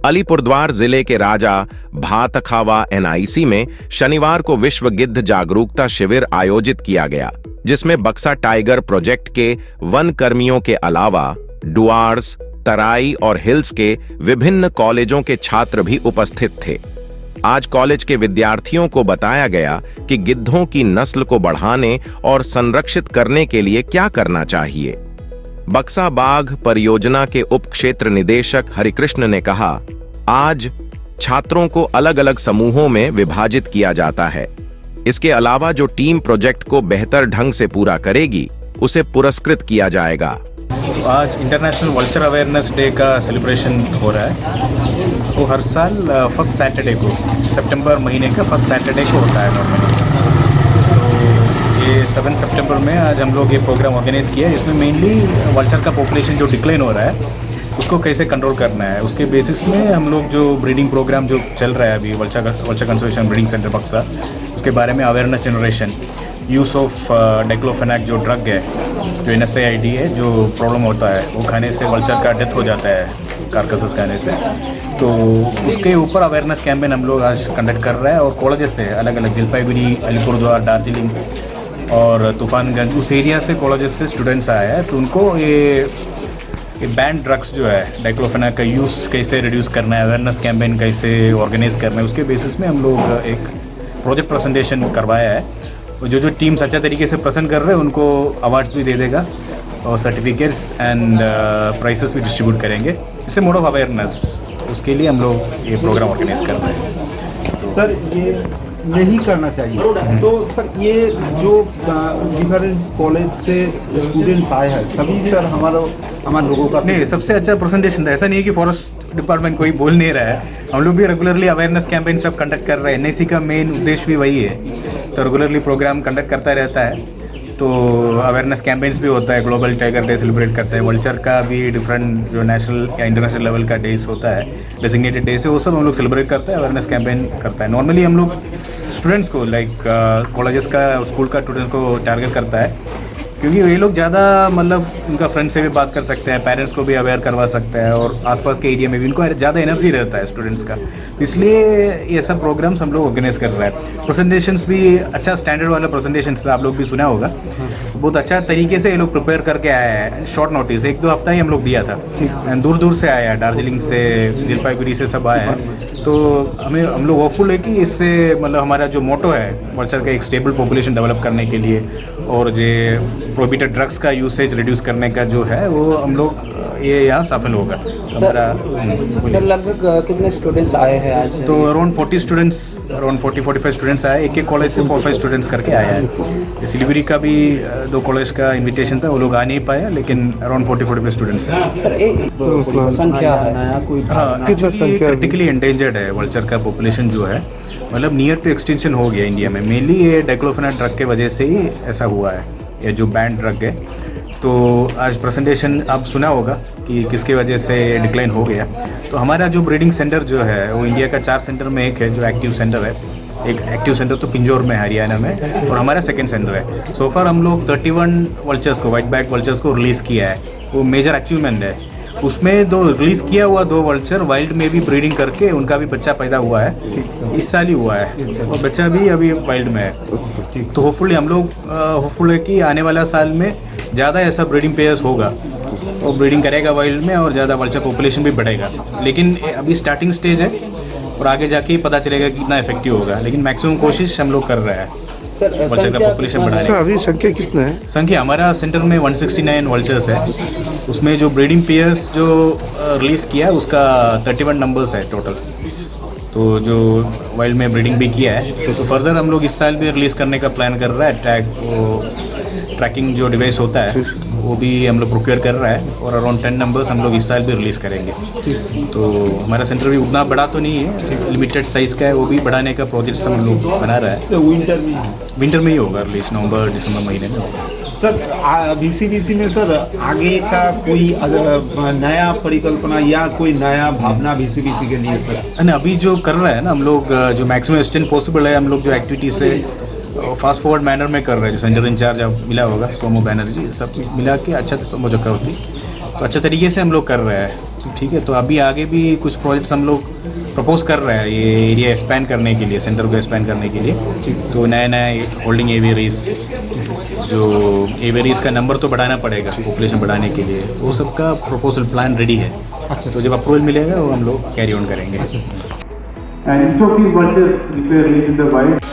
अलीपुरद्वार जिले के राजा भातखावा एनआईसी में शनिवार को विश्व गिद्ध जागरूकता शिविर आयोजित किया गया, जिसमें बक्सा टाइगर प्रोजेक्ट के वन कर्मियों के अलावा डुआर्स, तराई और हिल्स के विभिन्न कॉलेजों के छात्र भी उपस्थित थे। आज कॉलेज के विद्यार्थियों को बताया गया कि गिद्धों की नस्ल को बढ़ाने और संरक्षित करने के लिए क्या करना चाहिए। बक्सा बाघ परियोजना के उप क्षेत्र निदेशक हरिकृष्ण ने कहा, आज छात्रों को अलग अलग समूहों में विभाजित किया जाता है। इसके अलावा जो टीम प्रोजेक्ट को बेहतर ढंग से पूरा करेगी, उसे पुरस्कृत किया जाएगा। आज इंटरनेशनल वल्चर अवेयरनेस डे का सेलिब्रेशन हो रहा है। वो हर साल फर्स्ट सैटरडे को, सितंबर महीने का फर्स्ट सैटरडे को होता है नॉर्मली। तो ये 7 सितंबर में आज हम लोग ये प्रोग्राम ऑर्गेनाइज किया है। इसमें मेनली वल्चर का पॉपुलेशन जो डिक्लाइन हो रहा है उसको कैसे कंट्रोल करना है, उसके बेसिस में हम लोग जो ब्रीडिंग प्रोग्राम जो चल रहा है अभी वल्चर कंजर्वेशन ब्रीडिंग सेंटर बक्सा, उसके बारे में awareness generation, use of diclofenac जो ड्रग है, जो NSAID है, जो प्रॉब्लम होता है वो खाने से वल्चर का डेथ हो जाता है कार्कसेस खाने से, तो उसके ऊपर अवेयरनेस कैंपेन हम लोग आज कंडक्ट कर रहे हैं। और कॉलेजेस से अलग अलग जलपाईगुड़ी, अलीपुरद्वार, दार्जिलिंग और तूफानगंज, उस एरिया से कॉलेजेस से स्टूडेंट्स आए हैं। तो उनको ये बैंड ड्रग्स जो है डाइक्लोफेनाक का यूज़ कैसे रिड्यूस करना है, अवेयरनेस कैंपेन कैसे ऑर्गेनाइज करना है, उसके बेसिस में हम लोग एक प्रोजेक्ट प्रेजेंटेशन करवाया है। और जो टीम्स अच्छा तरीके से प्रेजेंट कर रहे हैं उनको अवार्ड्स भी दे देगा और सर्टिफिकेट्स एंड प्राइसेस भी डिस्ट्रीब्यूट करेंगे। इससे मोड ऑफ अवेयरनेस, उसके लिए हम लोग ये प्रोग्राम ऑर्गेनाइज कर रहे हैं। तो सर ये नहीं करना चाहिए, तो सर ये जो डिफरेंट कॉलेज से स्टूडेंट्स आए हैं सभी सर हमारे लोगों का नहीं, सबसे अच्छा प्रेजेंटेशन था। ऐसा नहीं है कि फॉरेस्ट डिपार्टमेंट कोई बोल नहीं रहा है, हम लोग भी रेगुलरली अवेयरनेस कैंपेन सब कंडक्ट कर रहे हैं। NIC का मेन उद्देश्य भी वही है, तो रेगुलरली प्रोग्राम कंडक्ट करता रहता है। तो अवेयरनेस कैंपेन्स भी होता है, ग्लोबल टाइगर डे सेलिब्रेट करते हैं, वल्चर का भी डिफरेंट जो नेशनल या इंटरनेशनल लेवल का डेज होता है, डेजिग्नेटेड डे से, वो सब हम लोग सेलिब्रेट करते हैं, अवेयरनेस कैंपेन करता है। नॉर्मली हम लोग स्टूडेंट्स को कॉलेजेस का, स्कूल का स्टूडेंट्स को टारगेट करता है, क्योंकि ये लोग ज़्यादा मतलब उनका फ्रेंड से भी बात कर सकते हैं, पेरेंट्स को भी अवेयर करवा सकते हैं, और आसपास के एरिया में भी उनको ज़्यादा एनर्जी रहता है स्टूडेंट्स का। इसलिए ये सब प्रोग्राम्स हम लोग ऑर्गेनाइज कर रहे हैं। प्रेजेंटेशंस भी अच्छा स्टैंडर्ड वाला प्रेजेंटेशन आप लोग भी सुना होगा, बहुत अच्छा तरीके से ये लोग प्रिपेयर करके आए हैं। शॉर्ट नोटिस 1-2 हफ्ता ही हम लोग दिया था, दूर दूर से आया है, दार्जिलिंग से, जलपाईगुड़ी से सब आए हैं। तो हम लोग होपफुल है कि इससे मतलब हमारा जो मोटो है वल्चर का एक स्टेबल पॉपुलेशन डेवलप करने के लिए और जो प्रोहिबिटेड ड्रग्स का यूसेज रिड्यूस करने का जो है वो हम लोग ये यहाँ सफल होगा। सर लगभग कितने स्टूडेंट्स आए हैं आज? तो अराउंड 40 स्टूडेंट्स, अराउंड 40-45 स्टूडेंट्स आए। एक कॉलेज से 4-5 स्टूडेंट्स करके आए हैं। सिलीगुड़ी का भी 2 कॉलेज का इनविटेशन था, वो लोग आ नहीं पाए, लेकिन अराउंड 40-45 स्टूडेंट्स हैं। सर संख्या है, हाँ, क्रिटिकली एंडेंजर्ड है वल्चर का पॉपुलेशन जो है, मतलब नियर टू एक्सटिंक्शन हो गया इंडिया में। मेनली ये डाइक्लोफेनाक ड्रग के वजह से ही ऐसा हुआ है, ये जो बैंड ड्रग है। तो आज प्रेजेंटेशन आप सुना होगा कि किसके वजह से डिक्लाइन हो गया। तो हमारा जो ब्रीडिंग सेंटर जो है वो इंडिया का 4 सेंटर में एक है जो एक्टिव सेंटर है। एक एक्टिव सेंटर तो पिंजौर में, हरियाणा में, और हमारा सेकंड सेंटर है। सो फार हम लोग 31 वल्चर्स को, वाइट बैक वल्चर्स को रिलीज़ किया है, वो मेजर अचीवमेंट है। उसमें रिलीज़ किया हुआ 2 वल्चर वाइल्ड में भी ब्रीडिंग करके उनका भी बच्चा पैदा हुआ है, इस साल ही हुआ है, और बच्चा भी अभी वाइल्ड में है। तो होपफुली हम लोग होपफुल है कि आने वाला साल में ज़्यादा ऐसा ब्रीडिंग पेयर्स होगा और ब्रीडिंग करेगा वाइल्ड में, और ज़्यादा वल्चर पॉपुलेशन भी बढ़ेगा। लेकिन अभी स्टार्टिंग स्टेज है और आगे जाके ही पता चलेगा कि कितना इफेक्टिव होगा, लेकिन मैक्सिमम कोशिश हम लोग कर रहे हैं वल्चर का पॉपुलेशन बढ़ाने की। अभी संख्या कितना है? संख्या हमारा सेंटर में 169 वल्चर्स है। उसमें जो ब्रीडिंग पेयर्स जो रिलीज़ किया है उसका 31 नंबर्स है टोटल। तो जो वाइल्ड में ब्रीडिंग भी किया है, तो फर्दर हम लोग इस साल भी रिलीज़ करने का प्लान कर रहा है। ट्रैकिंग जो डिवाइस होता है वो भी हम लोग प्रोक्योर कर रहा है, और अराउंड 10 नंबर्स हम लोग इस साल भी रिलीज़ करेंगे। तो हमारा सेंटर भी उतना बड़ा तो नहीं है, लिमिटेड साइज़ का है, वो भी बढ़ाने का प्रोजेक्ट हम लोग बना रहा है। तो विंटर में ही होगा रिलीज, नवंबर-दिसंबर महीने में होगा। सर VCBC में सर आगे का कोई नया परिकल्पना या कोई नया भावना VCBC के लिए सर? अभी जो कर रहा है ना हम लोग, जो मैक्सिमम एक्सटेंट पॉसिबल है, हम लोग जो एक्टिविटी से फास्ट फॉरवर्ड मैनर में कर रहे हैं। जो सेंटर इंचार्ज अब मिला होगा सोमो बैनर्जी, सब मिला के अच्छा समझौता होती, तो अच्छे तरीके से हम लोग कर रहे हैं। ठीक है, तो अभी आगे भी कुछ प्रोजेक्ट्स हम लोग प्रपोज कर रहे हैं ये एरिया एक्सपैंड करने के लिए, सेंटर को एक्सपैंड करने के लिए। तो नए नए होल्डिंग एवियरीज, जो एवियरीज का नंबर तो बढ़ाना पड़ेगा पॉपुलेशन बढ़ाने के लिए, वो सबका प्रपोजल प्लान रेडी है। अच्छा, तो जब अप्रूवल मिलेगा वो हम लोग कैरी ऑन करेंगे। And each of these bunches, if they are arranged in the white,